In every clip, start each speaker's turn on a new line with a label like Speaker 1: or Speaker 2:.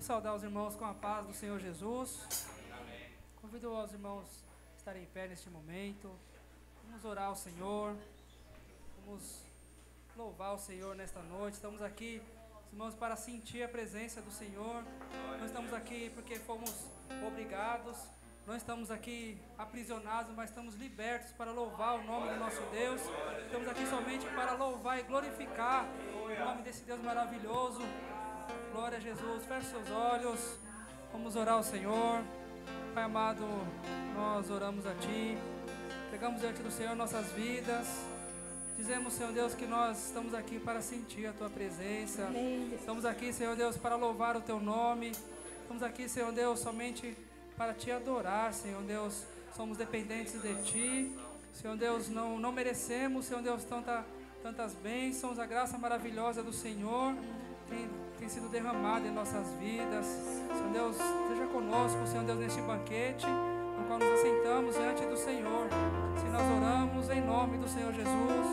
Speaker 1: Quero saudar os irmãos com a paz do Senhor Jesus. Convido os irmãos a estarem em pé neste momento. Vamos orar ao Senhor. Vamos louvar o Senhor nesta noite. Estamos aqui, irmãos, para sentir a presença do Senhor. Não estamos aqui porque fomos obrigados. Não estamos aqui aprisionados, mas estamos libertos para louvar o nome do nosso Deus. Estamos aqui somente para louvar e glorificar o nome desse Deus maravilhoso. Glória a Jesus. Feche seus olhos. Vamos orar ao Senhor. Pai amado, nós oramos a Ti. Pegamos diante do Senhor nossas vidas. Dizemos, Senhor Deus, que nós estamos aqui para sentir a Tua presença. Estamos aqui, Senhor Deus, para louvar o Teu nome. Estamos aqui, Senhor Deus, somente para Te adorar, Senhor Deus. Somos dependentes de Ti. Senhor Deus, não merecemos, Senhor Deus, tantas bênçãos. A graça maravilhosa do Senhor tem sido derramada em nossas vidas. Senhor Deus, esteja conosco, Senhor Deus, neste banquete, no qual nos assentamos diante do Senhor. Se nós oramos em nome do Senhor Jesus.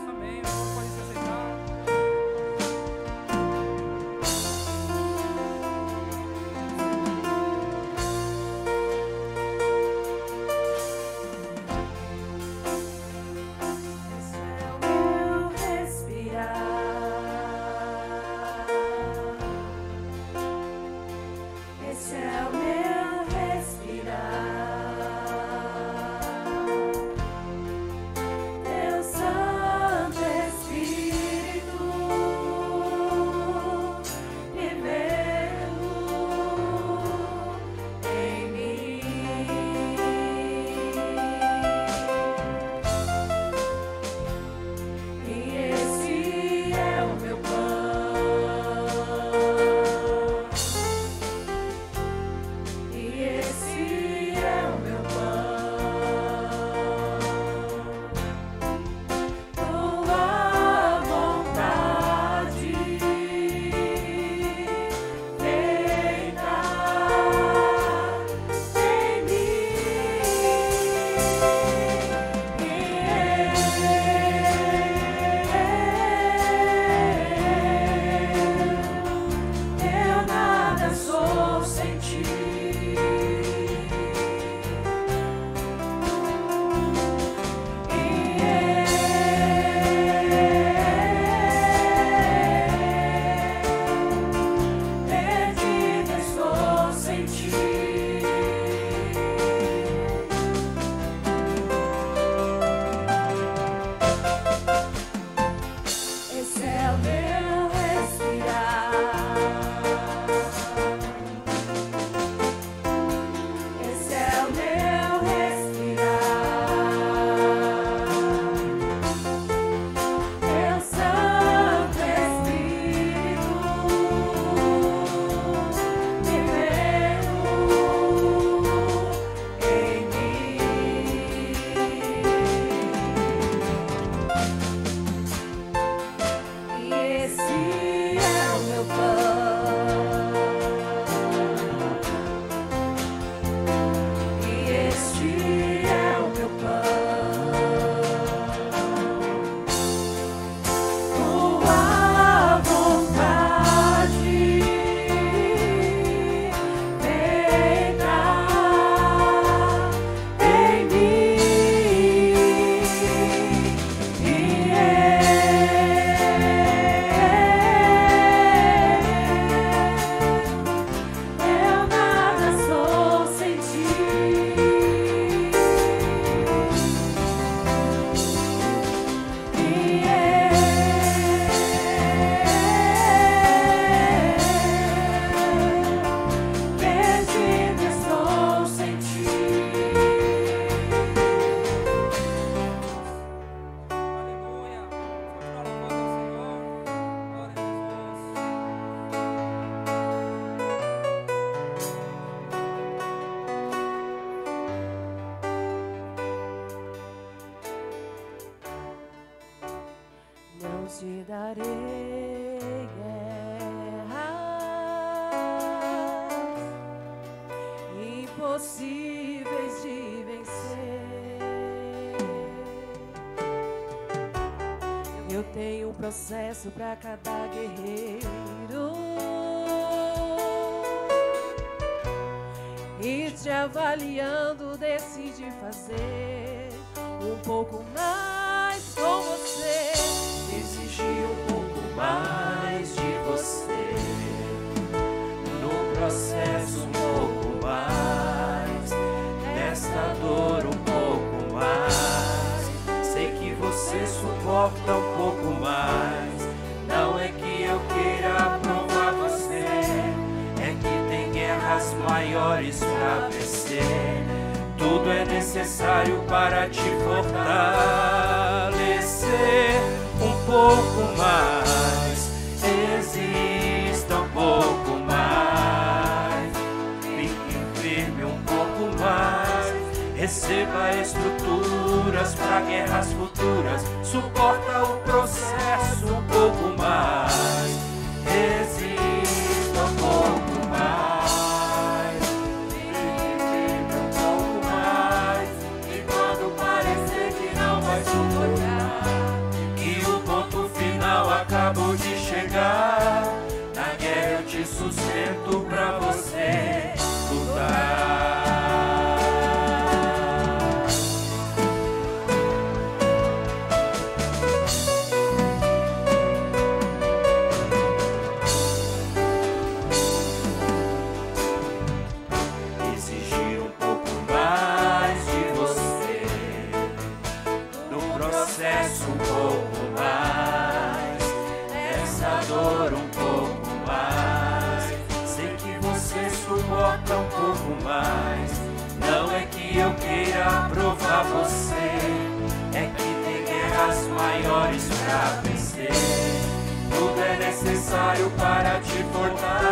Speaker 1: Amém. Vamos podem se aceitar.
Speaker 2: te darei guerra impossíveis de vencer. Eu tenho um processo para cada guerreiro. e te avaliando decidi fazer um pouco mais com você.
Speaker 3: Exigir um pouco mais de você, no processo um pouco mais, nesta dor um pouco mais. Sei que você suporta um pouco mais. Não é que eu queira provar você, é que tem guerras maiores pra vencer. Tudo é necessário para te fortalecer um pouco mais. Exista um pouco mais. Fique firme um pouco mais. Receba estruturas para guerras futuras. Suporta o processo um pouco mais. Resista um pouco mais. Fique firme um pouco mais. E quando parecer que não vai suportar, que o ponto final acabou de chegar, na guerra eu te sustento pra você lutar. Um pouco mais, essa dor um pouco mais. Sei que você suporta um pouco mais. Não é que eu queira provar você, é que tem guerras maiores pra vencer. Tudo é necessário para te fortalecer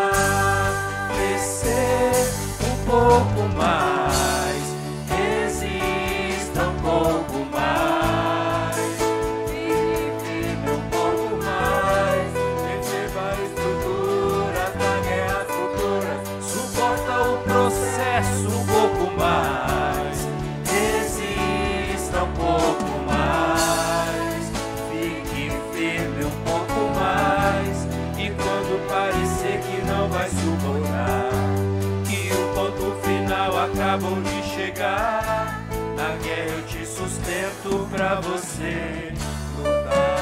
Speaker 3: um pouco mais. Resista um pouco mais. Um pouco mais, resista um pouco mais, fique firme um pouco mais. E quando parecer que não vai suportar, que o ponto final acabou de chegar, na guerra eu te sustento pra você lutar.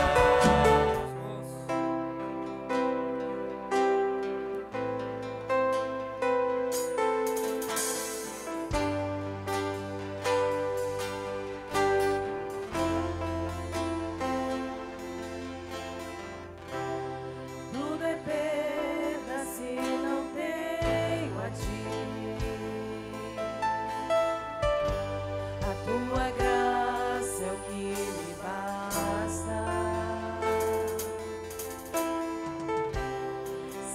Speaker 2: Tua graça é o que me basta.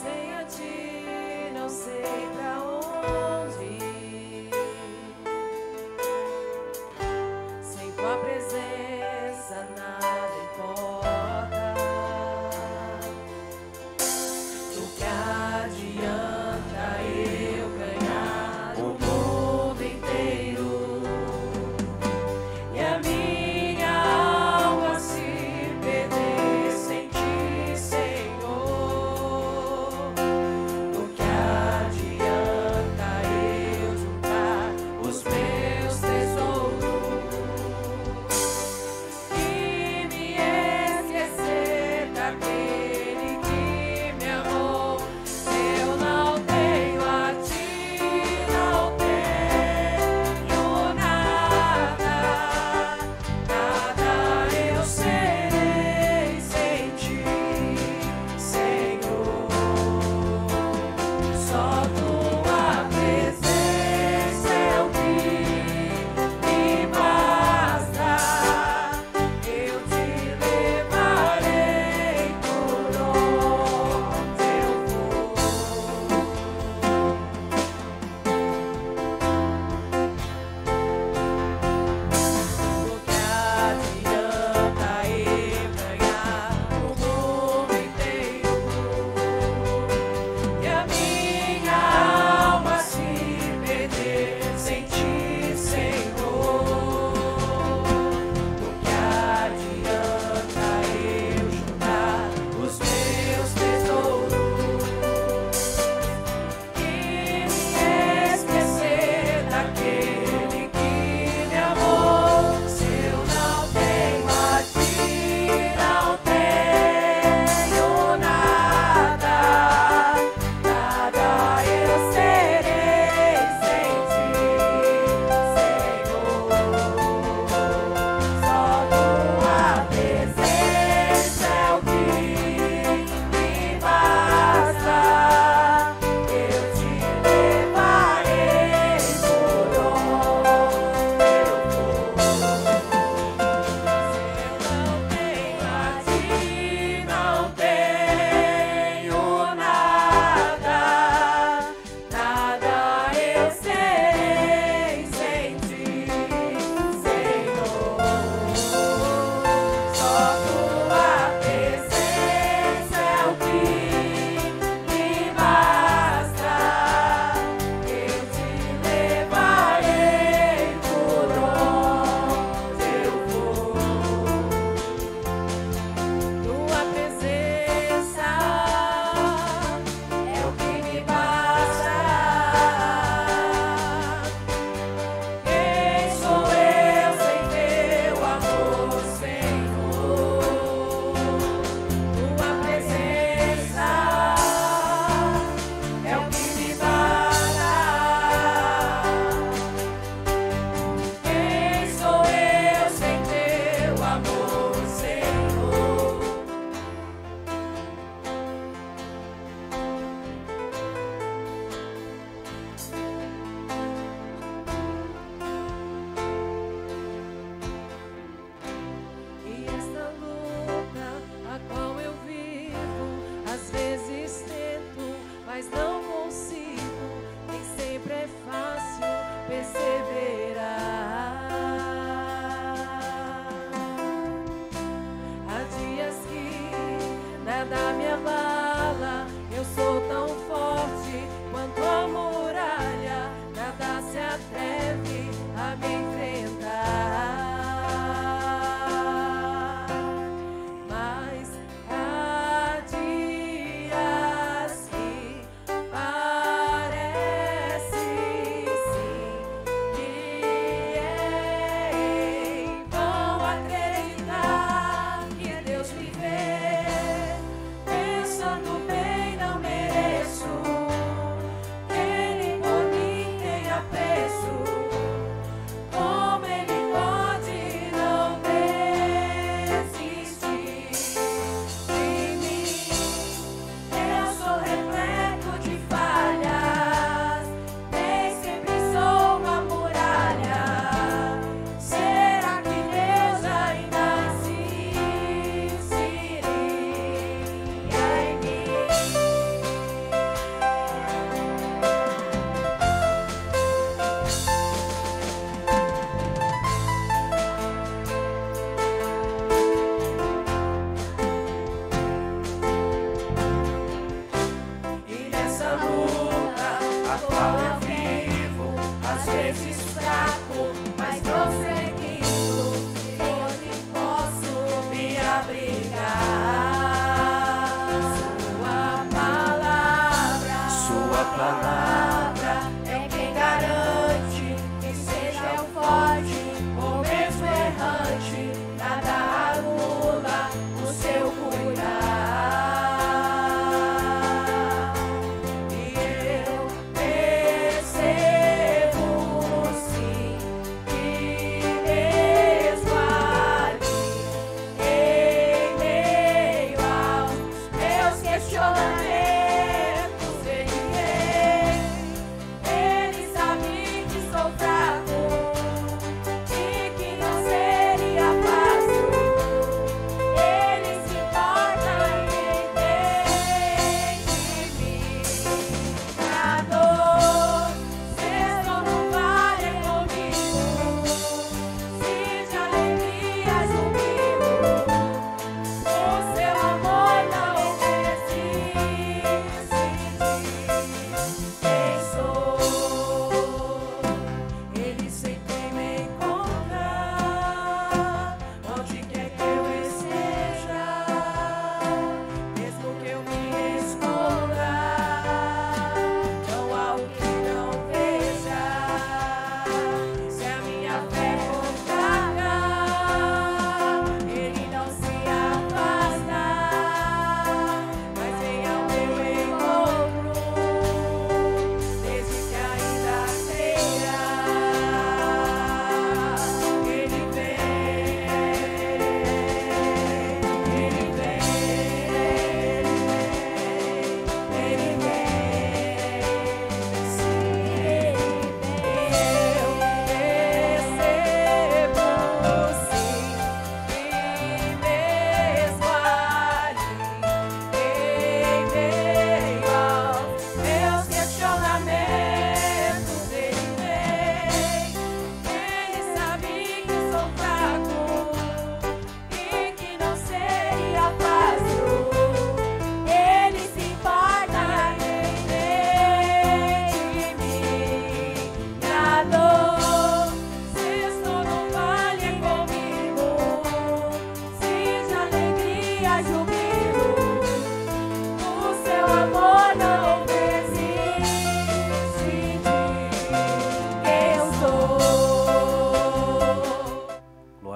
Speaker 2: Sem a ti não sei pra onde ir. Sem tua presença nada importa. Do que adianta eu ganhar o mundo inteiro?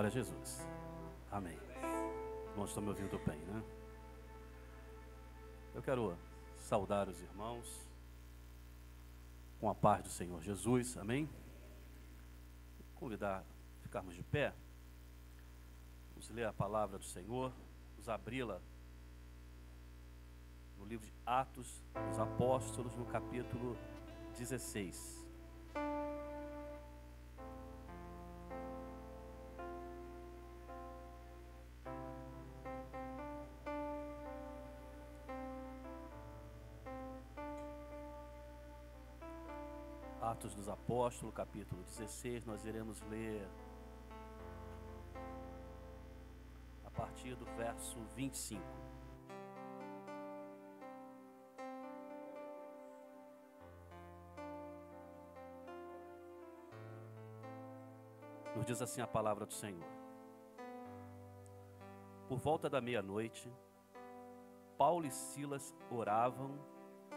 Speaker 4: Glória a Jesus. Amém. Irmãos, estão me ouvindo bem, né? Eu quero saudar os irmãos com a paz do Senhor Jesus. Amém? Convidar a ficarmos de pé. Vamos ler a palavra do Senhor. Vamos abri-la no livro de Atos dos Apóstolos, no capítulo 16. Atos dos Apóstolos, capítulo 16, nós iremos ler a partir do verso 25. Nos diz assim a palavra do Senhor. Por volta da meia-noite, Paulo e Silas oravam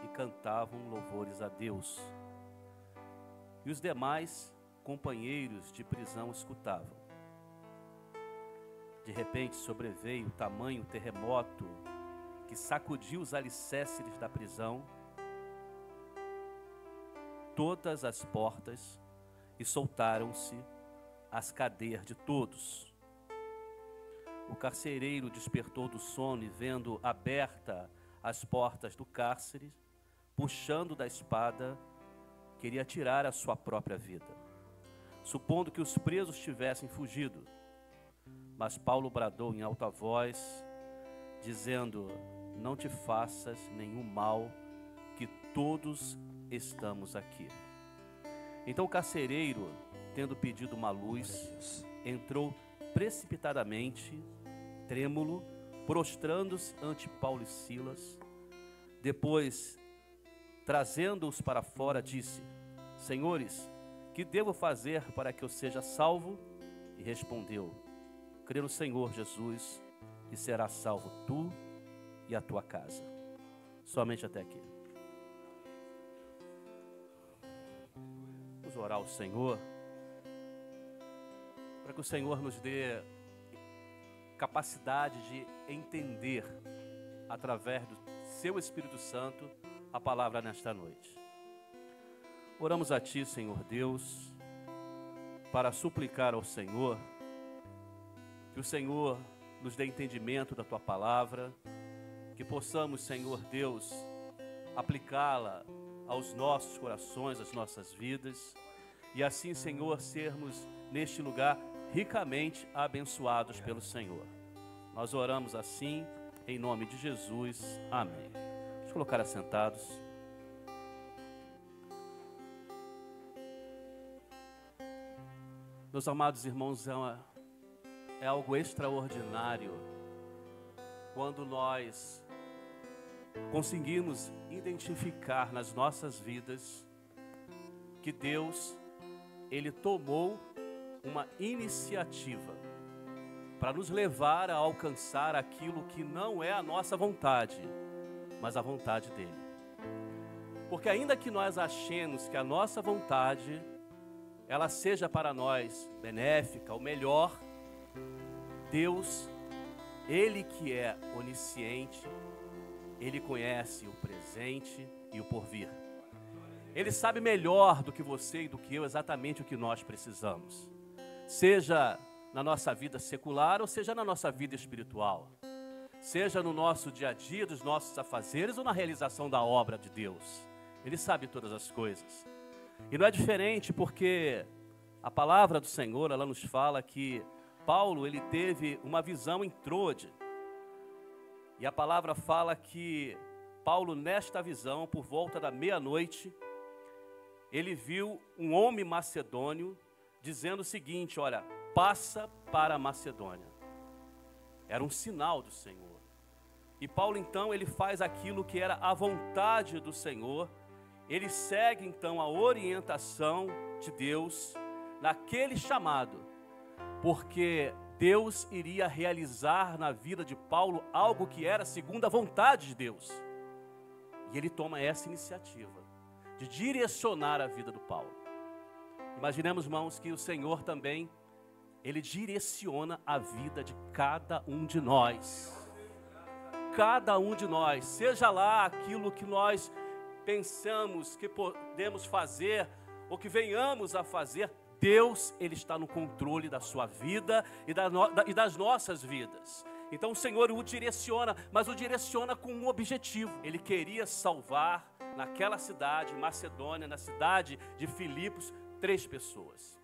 Speaker 4: e cantavam louvores a Deus. E os demais companheiros de prisão escutavam. De repente sobreveio tamanho terremoto que sacudiu os alicerces da prisão, todas as portas, e soltaram-se as cadeias de todos. O carcereiro despertou do sono e, vendo aberta as portas do cárcere, puxando da espada, queria tirar a sua própria vida, supondo que os presos tivessem fugido. Mas Paulo bradou em alta voz, dizendo: não te faças nenhum mal, que todos estamos aqui. Então o carcereiro, tendo pedido uma luz, entrou precipitadamente, trêmulo, prostrando-se ante Paulo e Silas. Depois, trazendo-os para fora, disse: Senhores, que devo fazer para que eu seja salvo? E respondeu: crê no Senhor Jesus, e serás salvo tu e a tua casa. Somente até aqui. Vamos orar ao Senhor, para que o Senhor nos dê capacidade de entender, através do seu Espírito Santo, a palavra nesta noite. Oramos a Ti, Senhor Deus, para suplicar ao Senhor que o Senhor nos dê entendimento da Tua palavra, que possamos, Senhor Deus, aplicá-la aos nossos corações, às nossas vidas, e assim, Senhor, sermos neste lugar ricamente abençoados pelo Senhor. Nós oramos assim, em nome de Jesus. Amém. Vamos colocar assentados. Meus amados irmãos, é algo extraordinário quando nós conseguimos identificar nas nossas vidas que Deus, Ele tomou uma iniciativa para nos levar a alcançar aquilo que não é a nossa vontade, mas a vontade dele. Porque ainda que nós achemos que a nossa vontade, ela seja para nós benéfica, ou melhor, Deus, Ele que é onisciente, Ele conhece o presente e o porvir. Ele sabe melhor do que você e do que eu exatamente o que nós precisamos. Seja na nossa vida secular ou seja na nossa vida espiritual. Seja no nosso dia a dia, dos nossos afazeres ou na realização da obra de Deus. Ele sabe todas as coisas. E não é diferente porque a palavra do Senhor, ela nos fala que Paulo, ele teve uma visão em Trode. E a palavra fala que Paulo, nesta visão, por volta da meia-noite, ele viu um homem macedônio dizendo o seguinte: olha, passa para a Macedônia. Era um sinal do Senhor. E Paulo então, ele faz aquilo que era a vontade do Senhor. Ele segue então a orientação de Deus naquele chamado, porque Deus iria realizar na vida de Paulo algo que era segundo a vontade de Deus. E ele toma essa iniciativa de direcionar a vida do Paulo. Imaginemos, irmãos, que o Senhor também Ele direciona a vida de cada um de nós. Cada um de nós, seja lá aquilo que nós pensamos que podemos fazer, ou que venhamos a fazer, Deus, Ele está no controle da sua vida e das nossas vidas. Então o Senhor o direciona, mas o direciona com um objetivo. Ele queria salvar naquela cidade, Macedônia, na cidade de Filipos, 3 pessoas.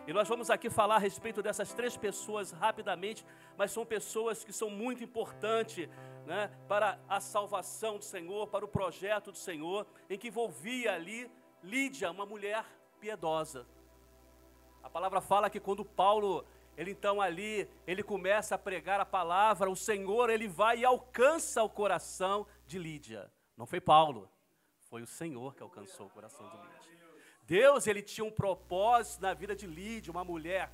Speaker 4: E nós vamos aqui falar a respeito dessas 3 pessoas rapidamente, mas são pessoas que são muito importantes, né, para a salvação do Senhor, para o projeto do Senhor, em que envolvia ali Lídia, uma mulher piedosa. A palavra fala que quando Paulo, ele começa a pregar a palavra, o Senhor, ele vai e alcança o coração de Lídia. Não foi Paulo, foi o Senhor que alcançou o coração de Lídia. Deus, ele tinha um propósito na vida de Lídia, uma mulher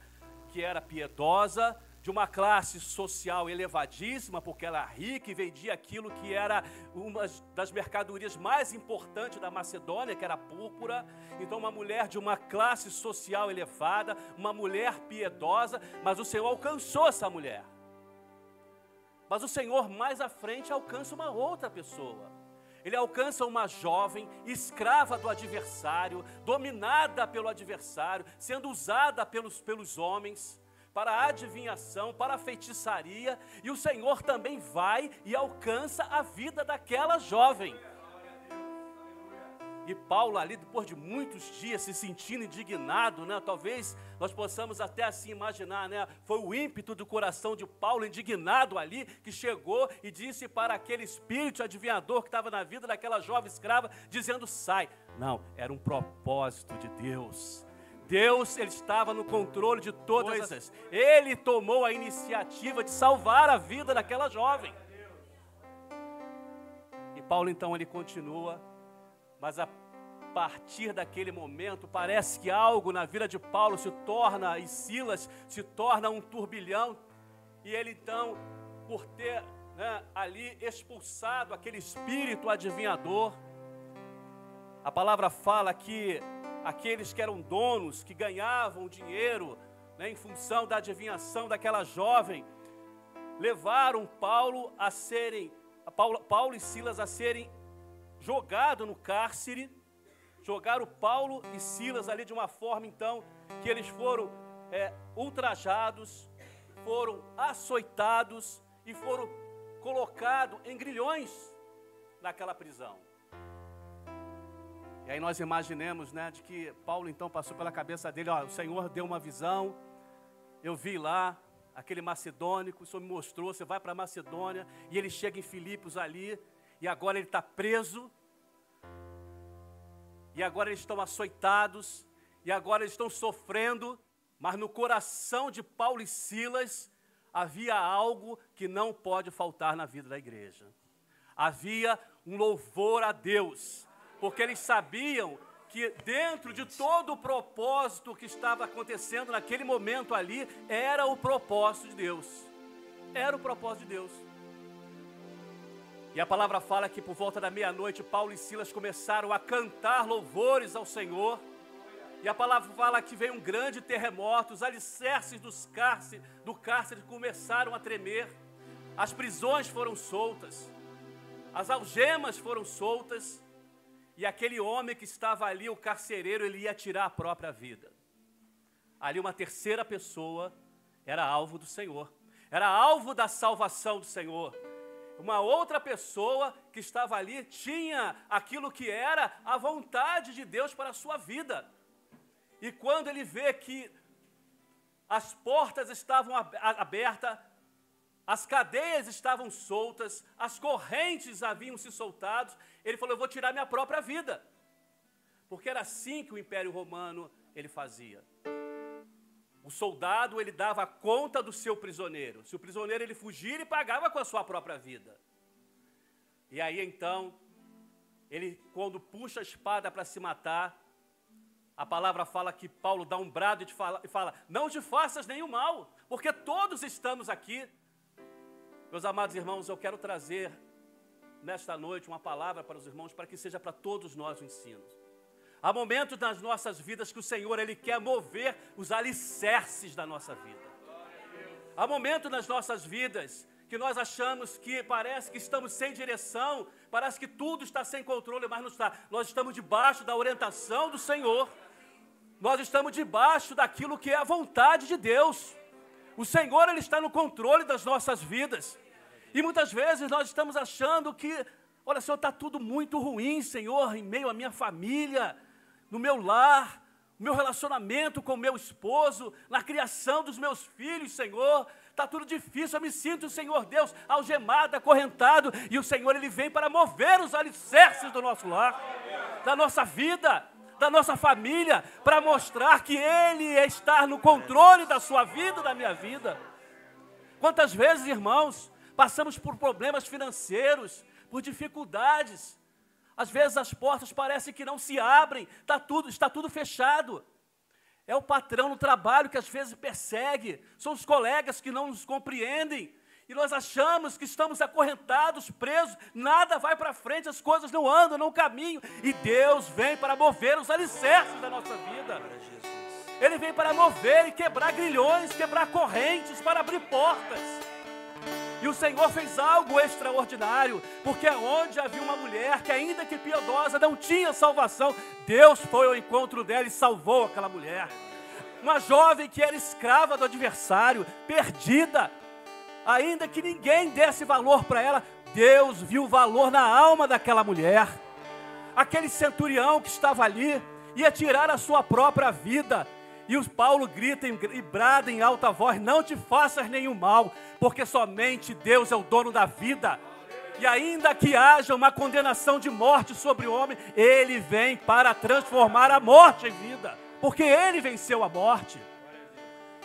Speaker 4: que era piedosa, de uma classe social elevadíssima, porque ela era rica e vendia aquilo que era uma das mercadorias mais importantes da Macedônia, que era a púrpura. Então uma mulher de uma classe social elevada, uma mulher piedosa, mas o Senhor alcançou essa mulher. Mas o Senhor mais à frente alcança uma outra pessoa. Ele alcança uma jovem, escrava do adversário, dominada pelo adversário, sendo usada pelos homens, para a adivinhação, para a feitiçaria, e o Senhor também vai e alcança a vida daquela jovem. E Paulo ali, depois de muitos dias se sentindo indignado, né? Talvez nós possamos até assim imaginar, né? Foi o ímpeto do coração de Paulo, indignado ali, que chegou e disse para aquele espírito adivinhador que estava na vida daquela jovem escrava, dizendo, sai. Não, era um propósito de Deus. Deus, ele estava no controle de todas as coisas. Ele tomou a iniciativa de salvar a vida daquela jovem. E Paulo então ele continua, mas a partir daquele momento parece que algo na vida de Paulo e Silas se torna um turbilhão. E ele então, por ter, né, ali expulsado aquele espírito adivinhador, a palavra fala que aqueles que eram donos, que ganhavam dinheiro, né, em função da adivinhação daquela jovem, levaram Paulo e Silas a serem jogados no cárcere. Jogaram Paulo e Silas ali de uma forma então que eles foram ultrajados, foram açoitados e foram colocados em grilhões naquela prisão. E aí nós imaginemos, né, de que Paulo então passou pela cabeça dele, ó, o Senhor deu uma visão, eu vi lá aquele macedônico, o Senhor me mostrou, você vai para Macedônia, e ele chega em Filipos ali, e agora ele está preso, e agora eles estão açoitados, e agora eles estão sofrendo, mas no coração de Paulo e Silas havia algo que não pode faltar na vida da igreja. Havia um louvor a Deus, porque eles sabiam que dentro de todo o propósito que estava acontecendo naquele momento ali, era o propósito de Deus. Era o propósito de Deus. E a palavra fala que por volta da meia-noite, Paulo e Silas começaram a cantar louvores ao Senhor. E a palavra fala que veio um grande terremoto, os alicerces do cárcere começaram a tremer. As prisões foram soltas, as algemas foram soltas. E aquele homem que estava ali, o carcereiro, ele ia tirar a própria vida. Ali uma terceira pessoa era alvo do Senhor. Era alvo da salvação do Senhor. Uma outra pessoa que estava ali tinha aquilo que era a vontade de Deus para a sua vida. E quando ele vê que as portas estavam abertas, as cadeias estavam soltas, as correntes haviam se soltado, ele falou, eu vou tirar minha própria vida. Porque era assim que o Império Romano ele fazia. O soldado, ele dava conta do seu prisioneiro. Se o prisioneiro ele fugir, ele pagava com a sua própria vida. E aí então, ele quando puxa a espada para se matar, a palavra fala que Paulo dá um brado e fala, não te faças nenhum mal, porque todos estamos aqui. Meus amados irmãos, eu quero trazer nesta noite uma palavra para os irmãos, para que seja para todos nós o ensino. Há momentos nas nossas vidas que o Senhor, Ele quer mover os alicerces da nossa vida. Há momentos nas nossas vidas que nós achamos que parece que estamos sem direção, parece que tudo está sem controle, mas não está. Nós estamos debaixo da orientação do Senhor. Nós estamos debaixo daquilo que é a vontade de Deus. O Senhor, Ele está no controle das nossas vidas. E muitas vezes nós estamos achando que, olha, Senhor, está tudo muito ruim, Senhor, em meio à minha família, no meu lar, no meu relacionamento com o meu esposo, na criação dos meus filhos, Senhor. Está tudo difícil, eu me sinto, Senhor Deus, algemado, acorrentado. E o Senhor, Ele vem para mover os alicerces do nosso lar, da nossa vida, da nossa família, para mostrar que Ele está no controle da sua vida, da minha vida. Quantas vezes, irmãos, passamos por problemas financeiros, por dificuldades. Às vezes as portas parecem que não se abrem, está tudo fechado. É o patrão no trabalho que às vezes persegue, são os colegas que não nos compreendem. E nós achamos que estamos acorrentados, presos, nada vai para frente, as coisas não andam, não caminham. E Deus vem para mover os alicerces da nossa vida. Ele vem para mover e quebrar grilhões, quebrar correntes, para abrir portas. E o Senhor fez algo extraordinário, porque onde havia uma mulher que ainda que piedosa não tinha salvação, Deus foi ao encontro dela e salvou aquela mulher. Uma jovem que era escrava do adversário, perdida, ainda que ninguém desse valor para ela, Deus viu valor na alma daquela mulher. Aquele centurião que estava ali ia tirar a sua própria vida. E o Paulo grita e brada em alta voz: não te faças nenhum mal, porque somente Deus é o dono da vida. E ainda que haja uma condenação de morte sobre o homem, Ele vem para transformar a morte em vida, porque Ele venceu a morte.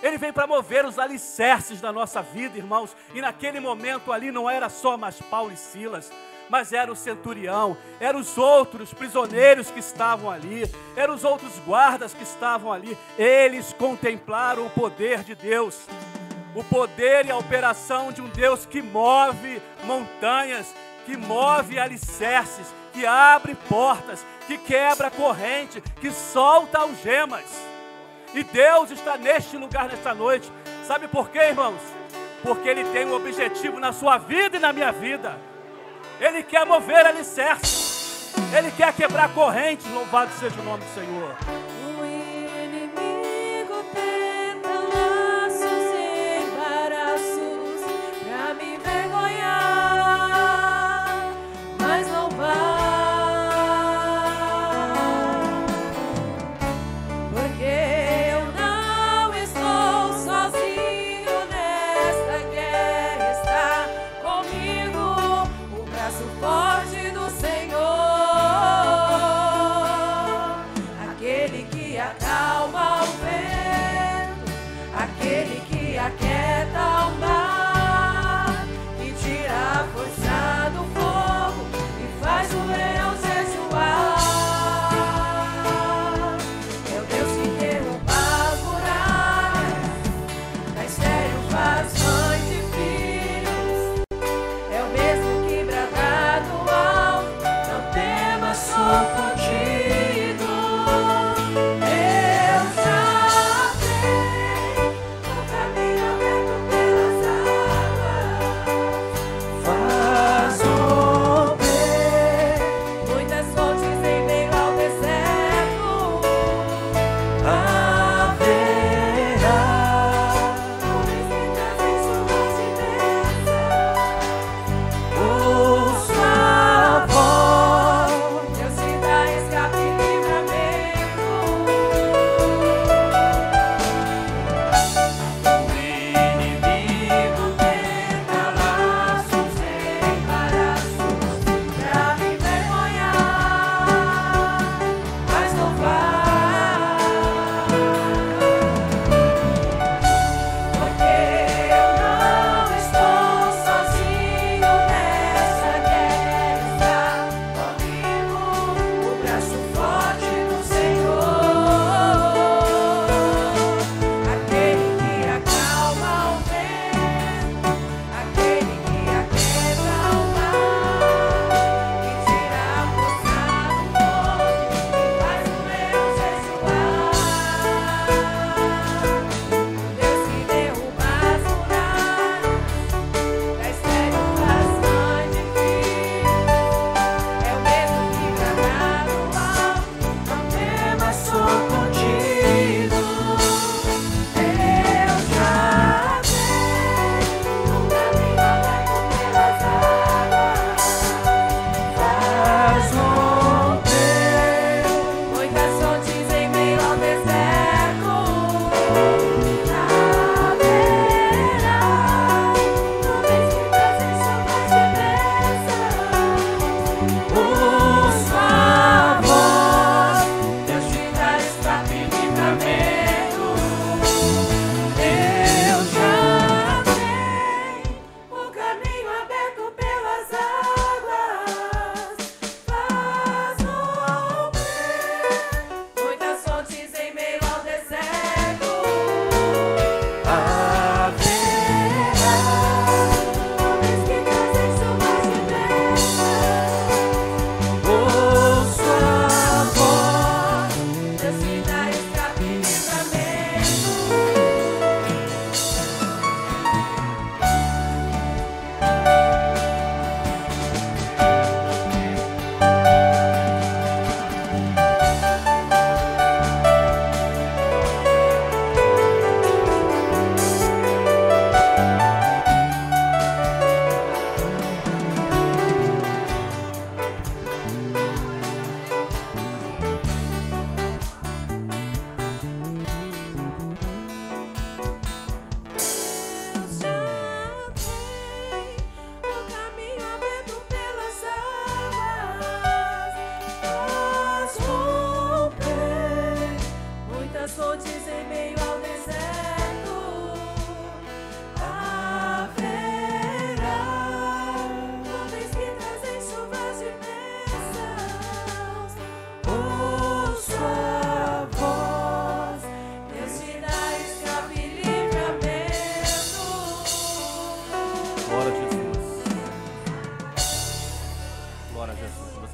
Speaker 4: Ele vem para mover os alicerces da nossa vida, irmãos. E naquele momento ali não era só mais Paulo e Silas, mas era o centurião, eram os outros prisioneiros que estavam ali, eram os outros guardas que estavam ali. Eles contemplaram o poder de Deus, o poder e a operação de um Deus que move montanhas, que move alicerces, que abre portas, que quebra corrente, que solta algemas. E Deus está neste lugar, nesta noite. Sabe por quê, irmãos? Porque Ele tem um objetivo na sua vida e na minha vida. Ele quer mover alicerces. Ele quer quebrar correntes. Louvado seja o nome do Senhor.
Speaker 2: O inimigo tenta laços e embaraços pra me envergonhar, mas não vai, porque eu não estou sozinho nesta guerra. Está comigo o braço forte do Senhor, aquele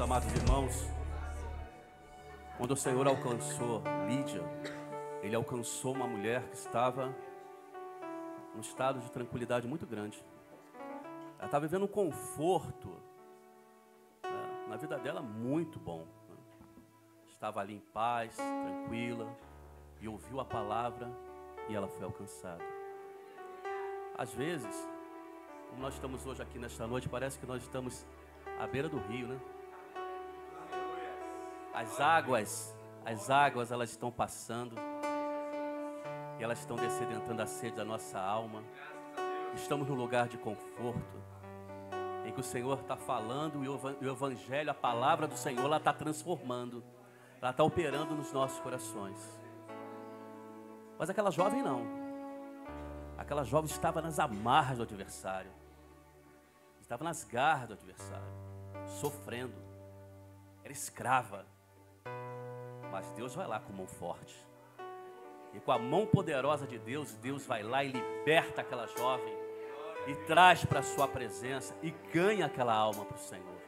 Speaker 4: amados irmãos, quando o Senhor alcançou Lídia, Ele alcançou uma mulher que estava num estado de tranquilidade muito grande. Ela estava vivendo um conforto, né, na vida dela muito bom, né? Estava ali em paz, tranquila, e ouviu a palavra e ela foi alcançada. Às vezes, como nós estamos hoje aqui nesta noite, parece que nós estamos à beira do rio, né? As águas elas estão passando e elas estão descedentando a sede da nossa alma. Estamos num lugar de conforto, em que o Senhor está falando e o Evangelho, a palavra do Senhor, ela está transformando, ela está operando nos nossos corações. Mas aquela jovem não. Aquela jovem estava nas amarras do adversário, estava nas garras do adversário, sofrendo, era escrava. Mas Deus vai lá com mão forte, e com a mão poderosa de Deus, Deus vai lá e liberta aquela jovem, e traz para a sua presença, e ganha aquela alma para o Senhor.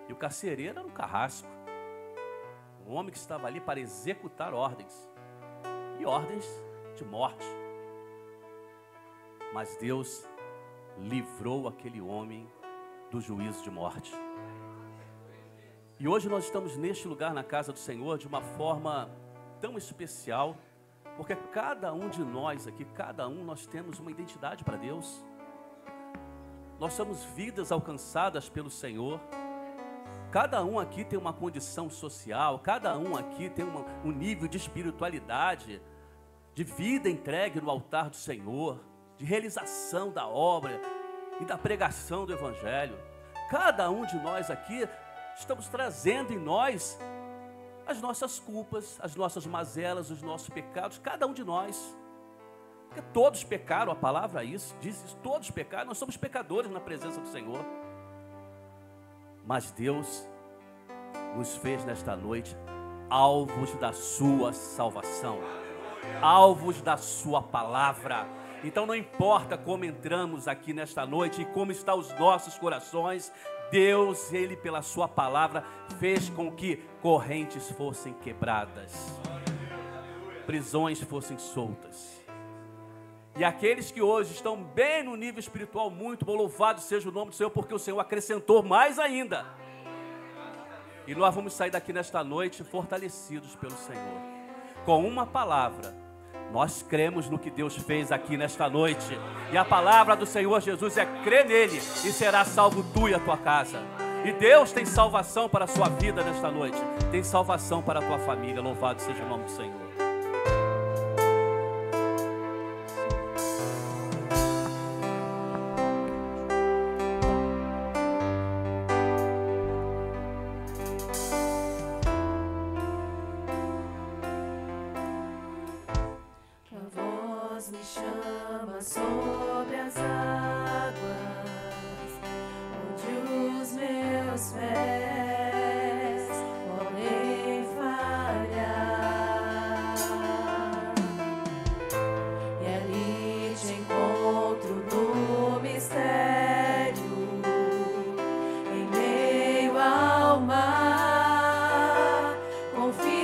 Speaker 4: E o carcereiro era um carrasco, um homem que estava ali para executar ordens, e ordens de morte. Mas Deus livrou aquele homem do juízo de morte. E hoje nós estamos neste lugar na casa do Senhor de uma forma tão especial, porque cada um de nós aqui, nós temos uma identidade para Deus. Nós somos vidas alcançadas pelo Senhor. Cada um aqui tem uma condição social, cada um aqui tem um nível de espiritualidade, de vida entregue no altar do Senhor, de realização da obra e da pregação do Evangelho. Cada um de nós aqui estamos trazendo em nós as nossas culpas, as nossas mazelas, os nossos pecados, cada um de nós. Porque todos pecaram, a palavra diz isso, todos pecaram, nós somos pecadores na presença do Senhor. Mas Deus nos fez nesta noite alvos da sua salvação, alvos da sua palavra. Então não importa como entramos aqui nesta noite e como estão os nossos corações, Deus, Ele pela sua palavra fez com que correntes fossem quebradas, prisões fossem soltas. E aqueles que hoje estão bem no nível espiritual, muito bom, louvado seja o nome do Senhor, porque o Senhor acrescentou mais ainda. E nós vamos sair daqui nesta noite fortalecidos pelo Senhor, com uma palavra. Nós cremos no que Deus fez aqui nesta noite, e a palavra do Senhor Jesus é crer nele, e será salvo tu e a tua casa. E Deus tem salvação para a sua vida nesta noite, tem salvação para a tua família. Louvado seja o nome do Senhor.
Speaker 2: Me chama sobre as águas, onde os meus pés podem falhar, e ali te encontro no mistério, em meio ao mar, confiarei.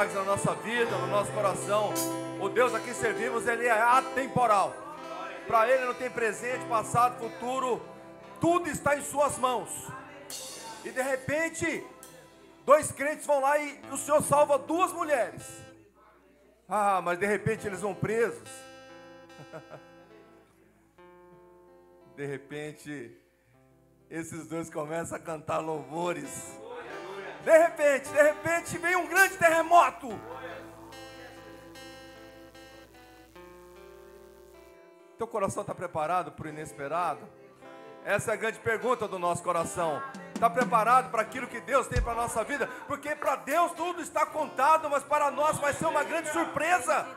Speaker 5: milagres na nossa vida, no nosso coração. O Deus a quem servimos, Ele é atemporal. Para Ele não tem presente, passado, futuro. Tudo está em suas mãos. E de repente, 2 crentes vão lá e o Senhor salva 2 mulheres. Ah, mas de repente eles vão presos. De repente, esses 2 começam a cantar louvores. De repente vem um grande terremoto. Teu coração está preparado para o inesperado? Essa é a grande pergunta do nosso coração. Está preparado para aquilo que Deus tem para a nossa vida? Porque para Deus tudo está contado, mas para nós vai ser uma grande surpresa.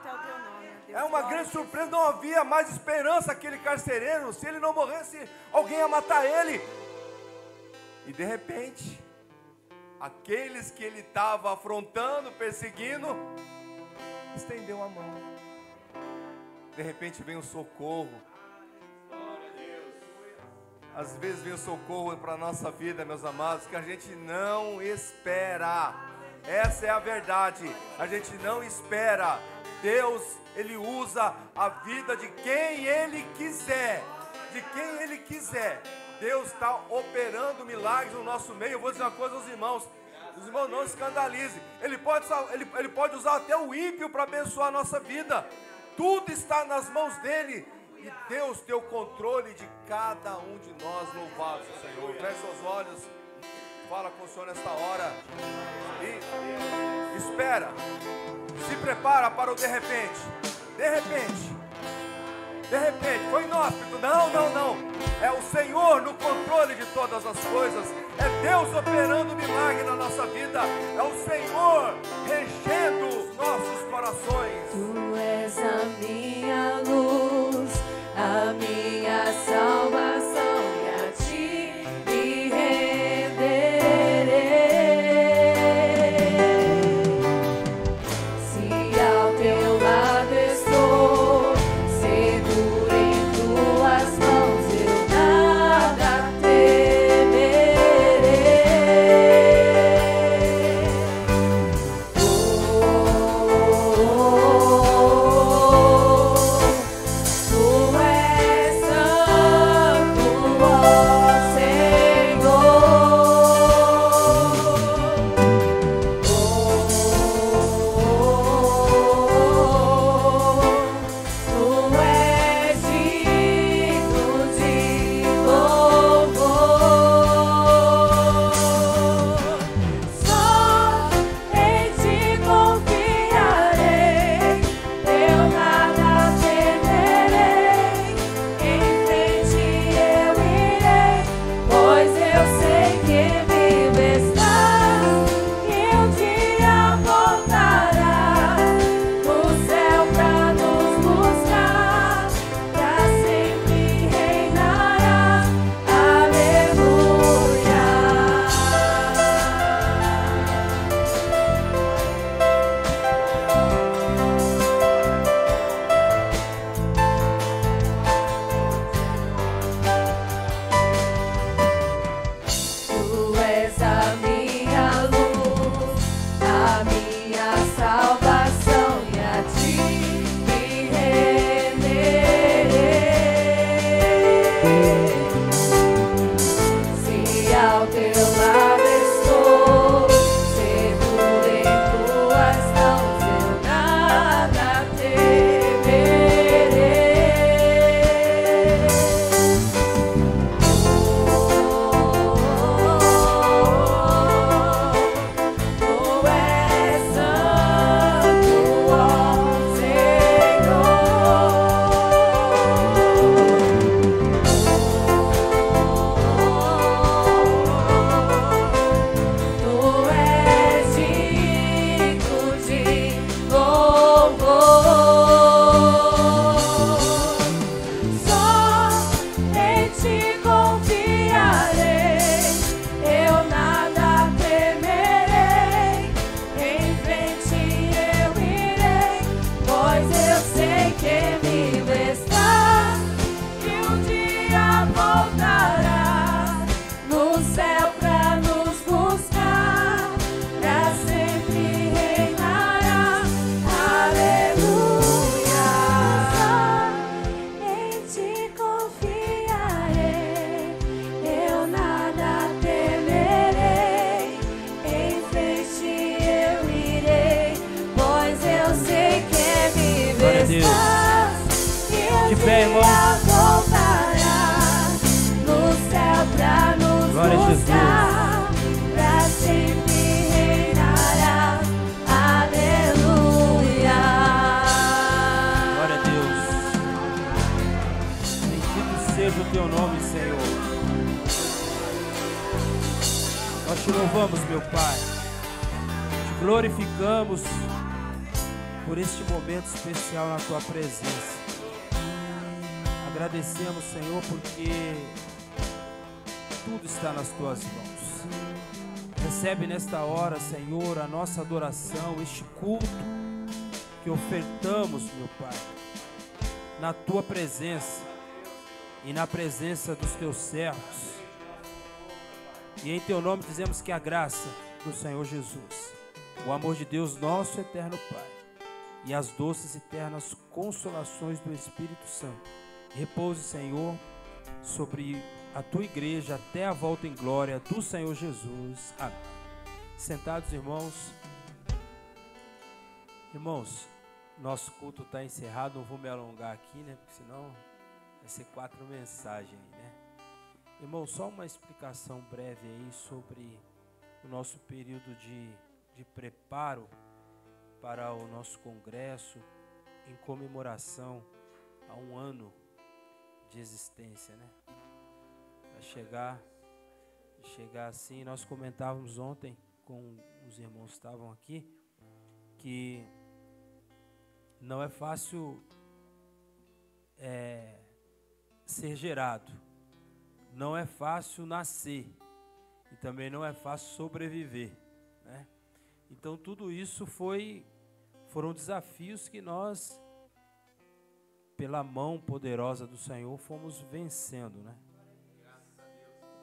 Speaker 5: É uma grande surpresa. Não havia mais esperança aquele carcereiro. Se ele não morresse, alguém ia matar ele. E de repente, aqueles que ele estava afrontando, perseguindo, estendeu a mão. De repente vem o socorro. Às vezes vem o socorro para a nossa vida, meus amados, que a gente não espera. Essa é a verdade. A gente não espera. Deus, Ele usa a vida de quem Ele quiser. De quem Ele quiser. Deus está operando milagres no nosso meio. Eu vou dizer uma coisa aos irmãos. Os irmãos não se escandalizem. Ele pode usar até o ímpio para abençoar a nossa vida. Tudo está nas mãos dEle. E Deus tem o controle de cada um de nós. Louvado seja o Senhor. Feche seus olhos. Fala com o Senhor nesta hora. E espera. Se prepara para o de repente. De repente. De repente. Foi inóspito. Não. É o Senhor no controle de todas as coisas. É Deus operando milagre na nossa vida. É o Senhor regendo os nossos corações.
Speaker 2: Tu és a minha luz, a minha salvação, e a ti me renderei. Se ao teu lado estou, seguro em tuas mãos, eu nada temerei.
Speaker 6: seja o teu nome, Senhor. Nós te louvamos, meu Pai. Te glorificamos por este momento especial na tua presença. Agradecemos, Senhor, porque tudo está nas tuas mãos. Recebe nesta hora, Senhor, a nossa adoração, este culto que ofertamos, meu Pai, na tua presença e na presença dos teus servos. E em teu nome dizemos que a graça do Senhor Jesus, o amor de Deus, nosso eterno Pai, e as doces e eternas consolações do Espírito Santo repouse, Senhor, sobre a tua igreja até a volta em glória do Senhor Jesus. Amém. Sentados, irmãos. Irmãos, nosso culto está encerrado. Não vou me alongar aqui, né? Porque senão vai ser 4 mensagens aí, né? Irmão, só uma explicação breve aí sobre o nosso período de preparo para o nosso congresso em comemoração a 1 ano de existência, né? Vai chegar assim. Nós comentávamos ontem com os irmãos que estavam aqui que não é fácil ser gerado, não é fácil nascer e também não é fácil sobreviver, né? Então tudo isso foram desafios que nós, pela mão poderosa do Senhor, fomos vencendo, né?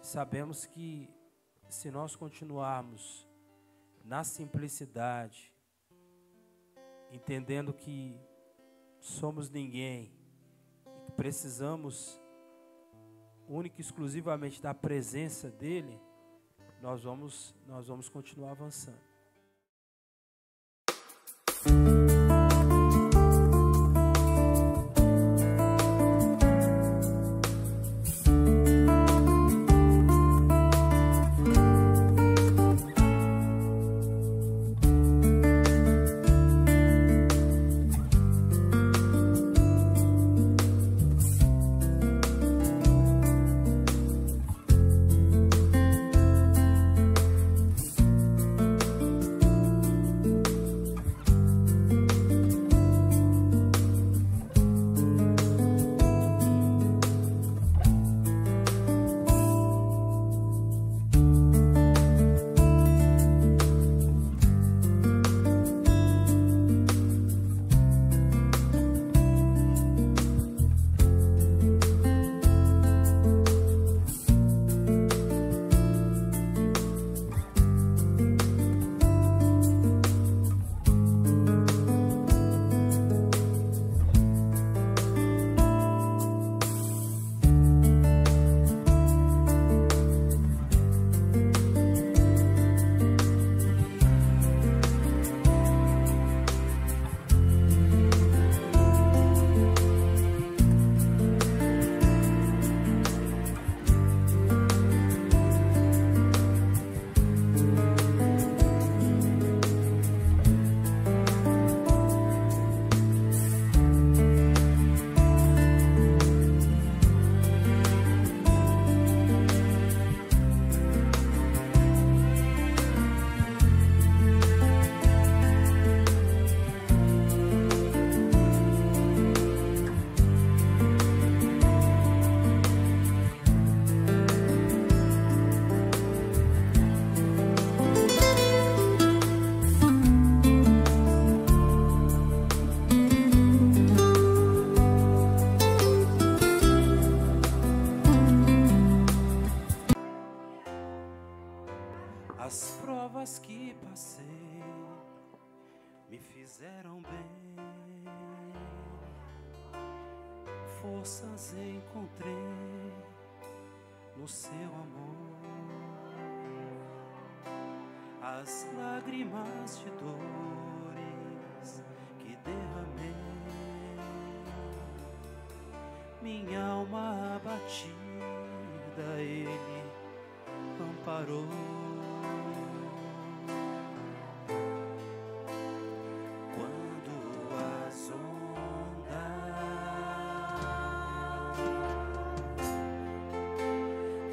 Speaker 6: Sabemos que se nós continuarmos na simplicidade, entendendo que somos ninguém e que precisamos única e exclusivamente da presença dele, nós vamos continuar avançando. As provas que passei me fizeram bem, forças encontrei no seu amor, as lágrimas de dores que derramei, minha alma abatida ele amparou. Quando as ondas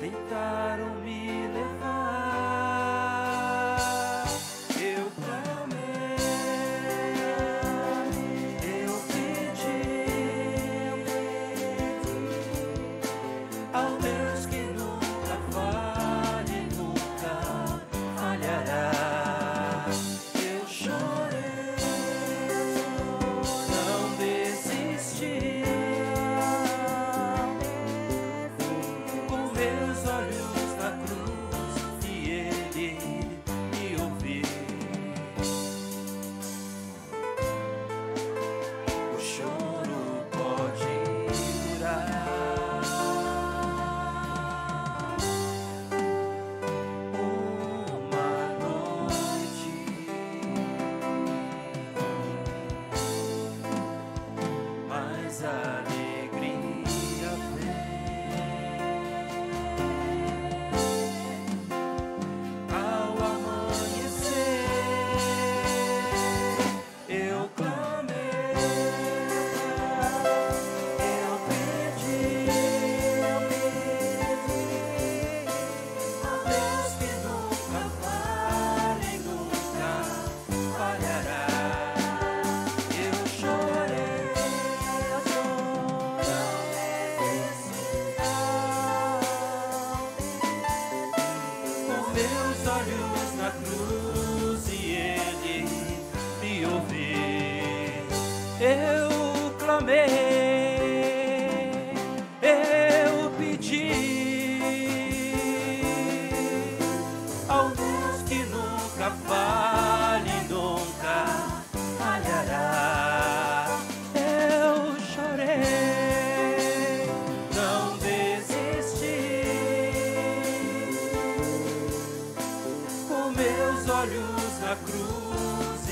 Speaker 3: tentaram me levar. Eu clamei, eu pedi ao Deus que nunca falha e nunca falhará. Eu chorei, não desisti. Com meus olhos na cruz e Ele me ouviu. O choro pode durar uma noite, mas a alegria vem ao amanhecer. Eu clamei, eu pedi ao Deus que nunca falha e nunca falhará. Eu chorei, com meus olhos na cruz e Ele me ouviu. Eu clamei, eu pedi ao Deus que nunca falha e nunca falhará. Eu chorei, não desisti. Com meus olhos na cruz